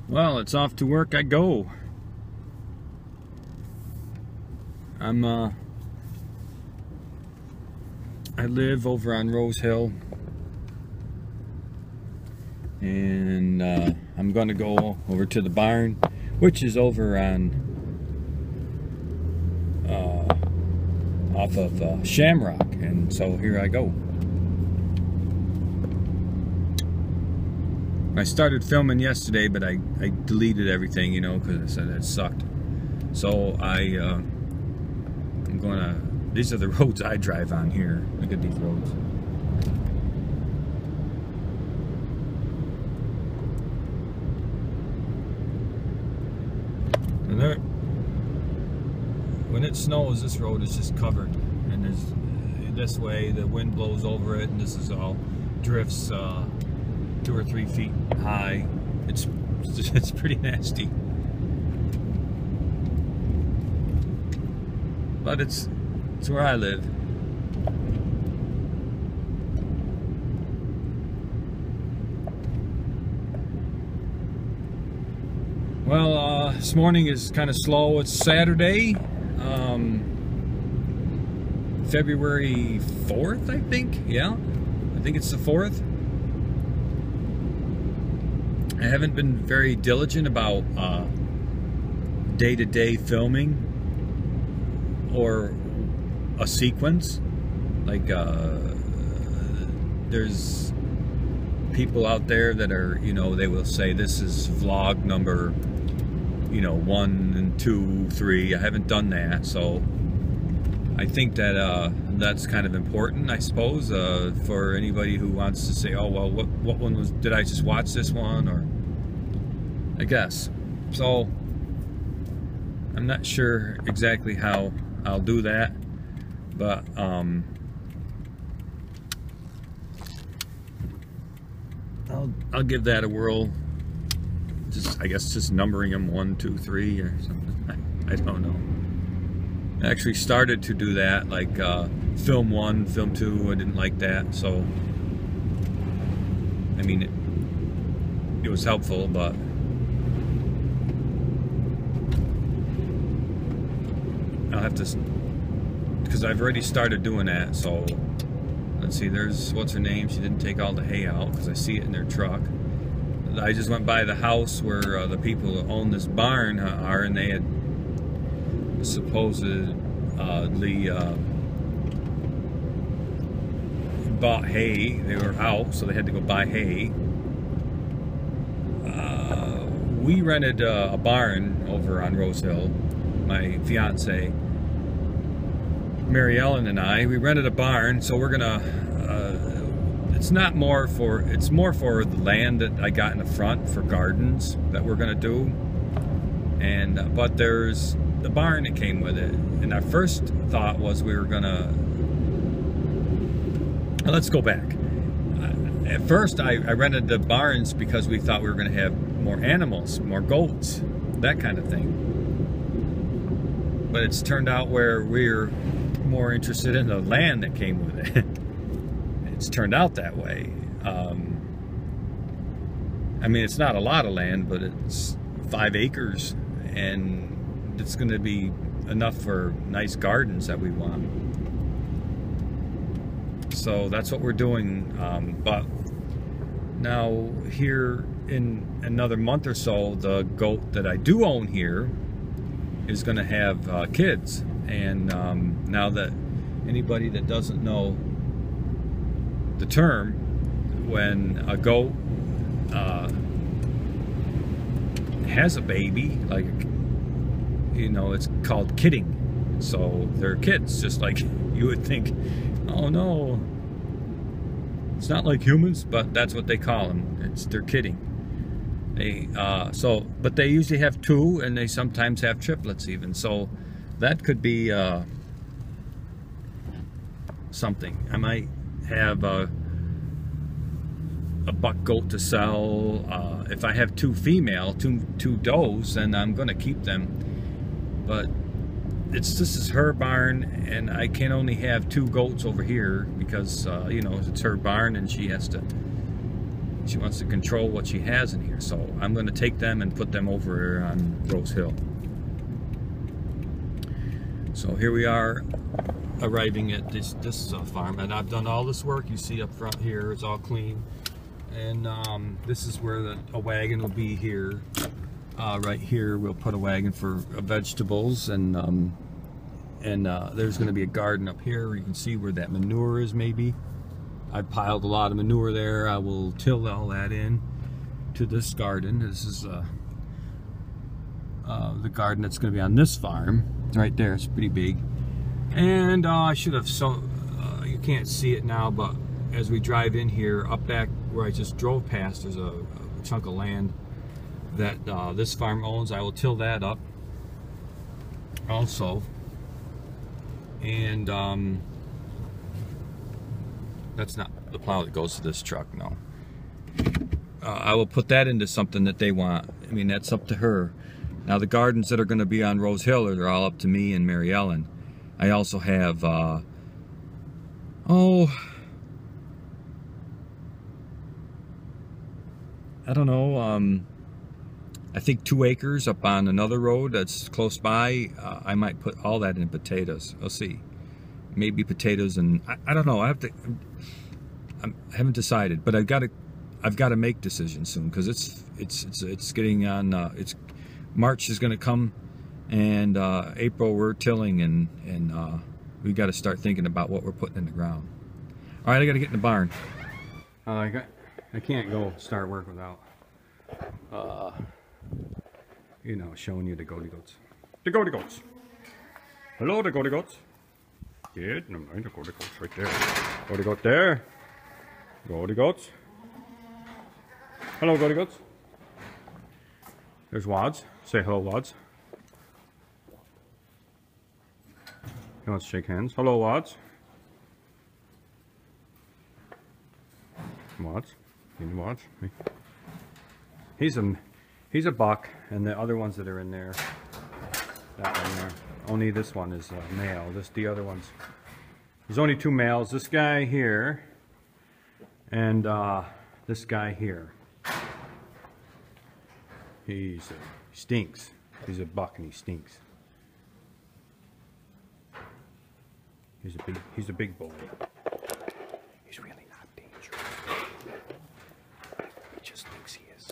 Well, it's off to work I go. I live over on Rose Hill, and I'm gonna go over to the barn, which is over on off of Shamrock, and so here I go. I started filming yesterday, but I deleted everything, you know, because I said it sucked. So I'm gonna. These are the roads I drive on here. Look at these roads. And there, when it snows, this road is just covered, and there's this way the wind blows over it, and this is all drifts 2 or 3 feet high. It's pretty nasty, but it's where I live. Well, this morning is kind of slow. It's Saturday, February 4th, I think. Yeah, I think it's the 4th. I haven't been very diligent about day-to-day filming or a sequence. Like there's people out there that are, you know, they will say this is vlog number, you know, 1 and 2, 3. I haven't done that, so I think that that's kind of important, I suppose, for anybody who wants to say, oh well, what one was, did I just watch this one, or I guess. So I'm not sure exactly how I'll do that, but I'll give that a whirl. I guess just numbering them 1, 2, 3 or something. I don't know. I actually started to do that, like film 1, film 2. I didn't like that, so I mean it was helpful, but I'll have to, because I've already started doing that. So let's see, there's, what's her name? She didn't take all the hay out because I see it in their truck. I just went by the house where the people who own this barn are, and they had supposedly bought hay. They were out, so they had to go buy hay. We rented a barn over on Rose Hill. My fiance, Mary Ellen, and I, we rented a barn, so we're gonna. It's more for the land that I got in the front for gardens that we're gonna do, and but there's the barn that came with it. And our first thought was we were gonna. Let's go back. At first, I rented the barns because we thought we were gonna have more animals, more goats, that kind of thing. But it's turned out where we're more interested in the land that came with it. It's turned out that way. I mean, it's not a lot of land, but it's 5 acres, and it's going to be enough for nice gardens that we want. So that's what we're doing. But now here in another month or so, the goat that I do own here is going to have kids. And now that anybody that doesn't know the term, when a goat has a baby, like, you know, it's called kidding. So they're kids, just like you would think. Oh no, it's not like humans, but that's what they call them. They're kidding. They but they usually have 2, and they sometimes have triplets even. So that could be something. I might have a buck goat to sell. If I have 2 female, two does, then I'm gonna keep them. But this is her barn, and I can only have 2 goats over here because you know, it's her barn, and she has to She wants to control what she has in here. So I'm going to take them and put them over on Rose Hill. So here we are, arriving at this farm, and I've done all this work. You see up front here, it's all clean, and this is where a wagon will be here. Right here, we'll put a wagon for vegetables, and there's going to be a garden up here. You can see where that manure is. Maybe I piled a lot of manure there. I will till all that in to this garden. This is the garden that's going to be on this farm. Right there, it's pretty big. And I should have, you can't see it now, but as we drive in here, up back where I just drove past, there's a chunk of land that this farm owns. I will till that up also. And that's not the plow that goes to this truck, no. I will put that into something that they want. I mean, that's up to her. Now the gardens that are going to be on Rose Hill are all up to me and Mary Ellen. I also have, I don't know, I think 2 acres up on another road that's close by. I might put all that in potatoes. We'll see. Maybe potatoes, and I don't know. I haven't decided, but I've got to make decisions soon, because it's getting on. March is going to come, and April we're tilling, and we got to start thinking about what we're putting in the ground. All right, I got to get in the barn. I can't go start work without you know, showing you the goaty goats. The goaty goats. Hello, the goaty goats. Yeah, no, the goaty goats right there. Goaty goat there. Goaty goats. Hello, goaty goats. There's Wads. Say hello, Wads. He wants to shake hands. Hello, Wads. Wads. Can you watch me? He's a buck, and the other ones that are in there, that one there, only this one is a male. The other ones, there's only 2 males. This guy here, and this guy here. He stinks. He's a buck and he stinks. He's a big boy. He's really not dangerous. He just thinks he is.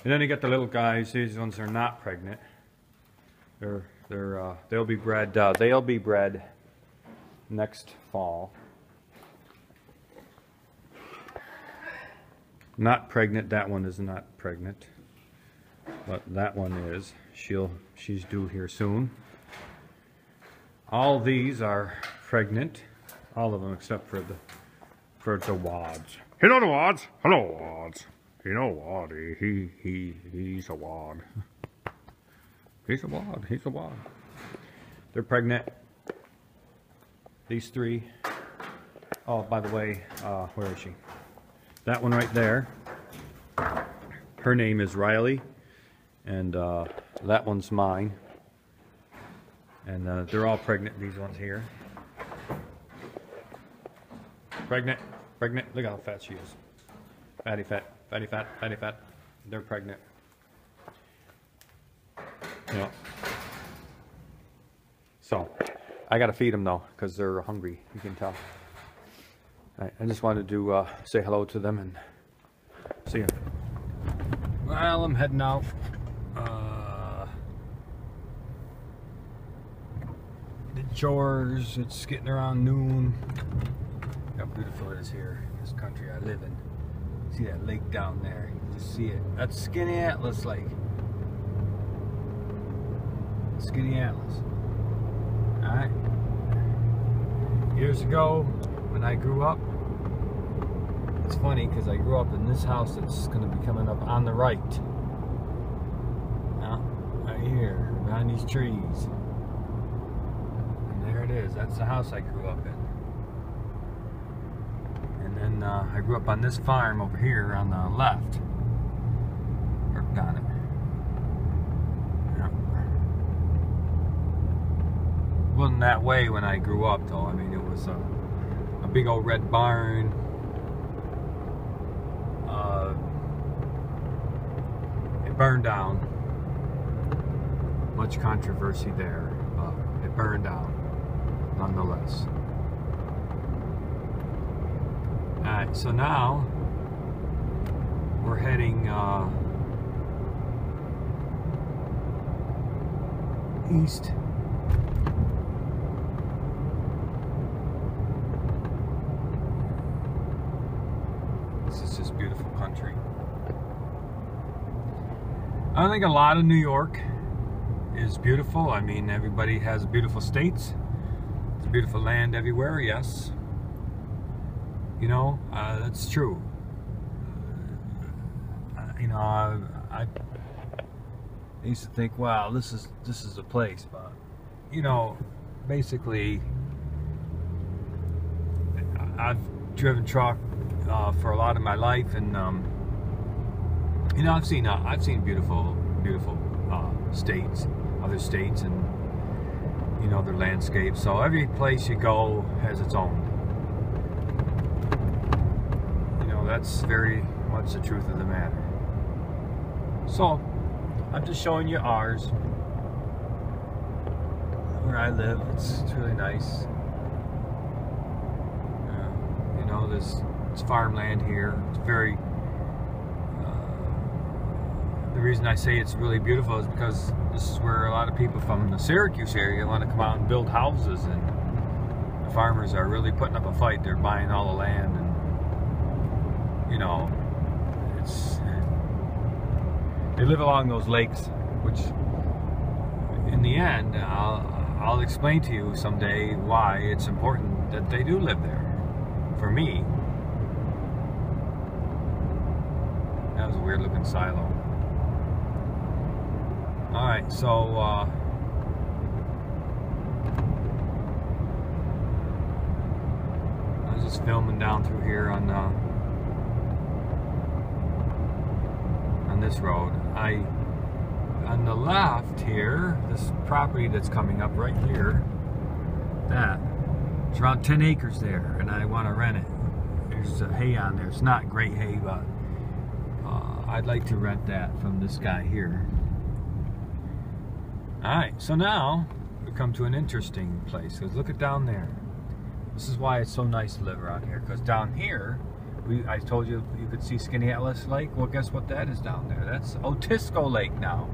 And then you got the little guys. These ones are not pregnant. They'll be bred. They'll be bred next fall. Not pregnant. That one is not pregnant. But that one is. She's due here soon. All these are pregnant. All of them except for the Wads. Hello, the Wads. Hello, Wads. You know Wad. He's a Wad. He's a Wad. He's a Wad. They're pregnant. These 3. Oh, by the way, where is she? That one right there. Her name is Riley. And that one's mine. And they're all pregnant, these ones here. Pregnant, pregnant. Look how fat she is. Fatty fat, fatty fat, fatty fat. They're pregnant. Yeah. So, I gotta feed them though, because they're hungry, you can tell. I just wanted to say hello to them and see ya. Well, I'm heading out. Chores. It's getting around noon. How beautiful it is here, this country I live in. See that lake down there? You just see it. That's Skinny Atlas Lake. Skinny Atlas. Alright. Years ago, when I grew up, it's funny because I grew up in this house that's going to be coming up on the right. Now, right here, behind these trees. There it is. That's the house I grew up in. And then I grew up on this farm over here on the left. Worked on it. Yeah. It wasn't that way when I grew up though. I mean, it was a big old red barn. burned down. Much controversy there, but it burned down nonetheless. Alright, so now we're heading east. This is just beautiful country. I think a lot of New York is beautiful. I mean, everybody has beautiful states. There's beautiful land everywhere, yes. You know, that's true. You know, I used to think, wow, this is a place, but you know, basically, I've driven truck for a lot of my life, and you know, I've seen beautiful states, other states, and you know, their landscapes. So every place you go has its own. You know, that's very much the truth of the matter. So I'm just showing you ours, where I live. It's really nice. You know, it's farmland here. It's very. The reason I say it's really beautiful is because this is where a lot of people from the Syracuse area want to come out and build houses, and the farmers are really putting up a fight. They're buying all the land, and you know, they live along those lakes, which in the end, I'll explain to you someday why it's important that they do live there. For me, that was a weird looking silo. Alright, so I was just filming down through here on this road. On the left here, this property that's coming up right here, it's around 10 acres there, and I want to rent it. There's hay on there. It's not great hay, but I'd like to rent that from this guy here. Alright, so now we come to an interesting place, because look at down there. This is why it's so nice to live around here, because down here, I told you you could see Skaneateles Lake. Well, guess what that is down there? That's Otisco Lake now.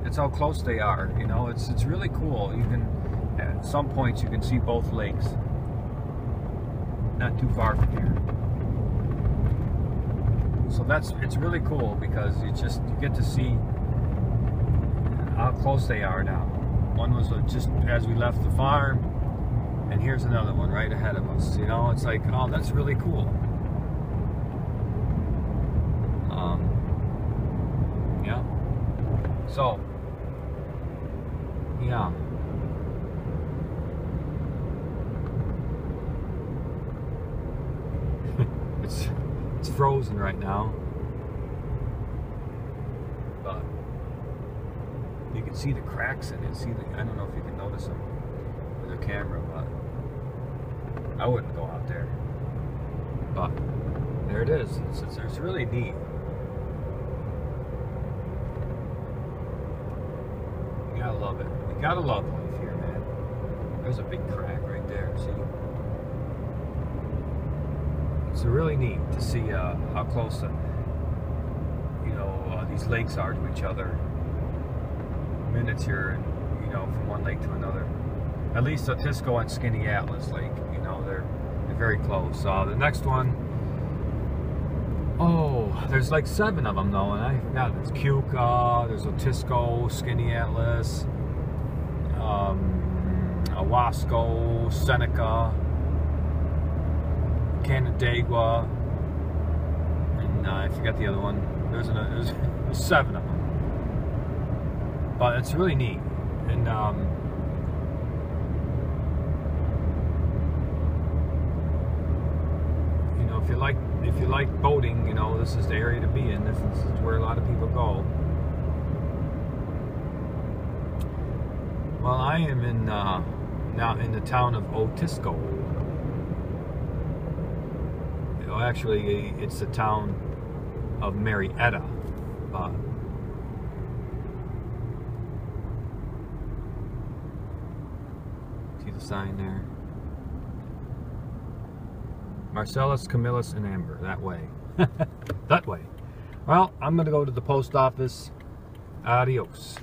That's how close they are. You know, it's really cool. You can, at some points, you can see both lakes. Not too far from here. So it's really cool, because you get to see how close they are now. One was just as we left the farm, and here's another one right ahead of us. You know, it's like, oh, that's really cool. Yeah. So, yeah. It's frozen right now, but you can see the cracks in it. I don't know if you can notice them with a camera, but I wouldn't go out there. But there it is. It's really neat. You gotta love it. You gotta love life here, man. There's a big crack right there. See? It's really neat to see how close these lakes are to each other. Minutes here, and you know, from one lake to another. At least Otisco and Skaneateles Lake, you know, they're very close. The next one, oh, there's like 7 of them though, and I forgot. There's Keuka, there's Otisco, Skaneateles, Owasco, Seneca, Canandaigua, and I forgot the other one. There's 7 of them. But it's really neat, and you know, if you like boating, you know, this is the area to be in. This is where a lot of people go. Well, I am in now in the town of Otisco. Actually, it's the town of Marietta, but sign there. Marcellus, Camillus, and Amber. That way. That way. Well, I'm going to go to the post office. Adios.